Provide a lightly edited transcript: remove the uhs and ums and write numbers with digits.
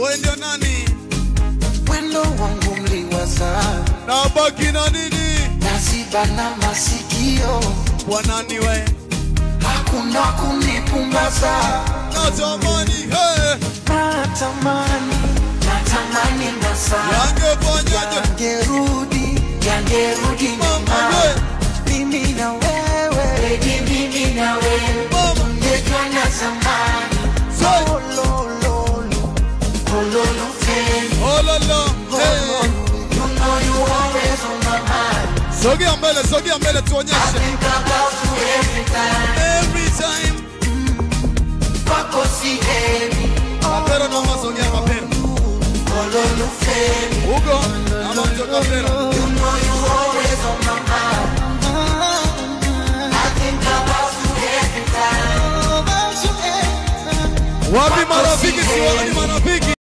Wewe ndio nani? Wendo wangu mliwaza. Na baki na nini? Nasiba na masikio. Wanani we? Hakuna kunipumbaza. Natamani, hey. Natamani na saa. Yangerudi mama. Mimi na wewe. Baby, mimi na wewe. Tungekuwa na zamani. You know you always on my mind. Sogea mbele tuonyeshe. I think about you every time. Every time. Pako si emi. Mapero no masogea mapero. Hugo, ama mtoka mapero. You know you always on my mind. I think about you every time. Wapi marafiki si wala ni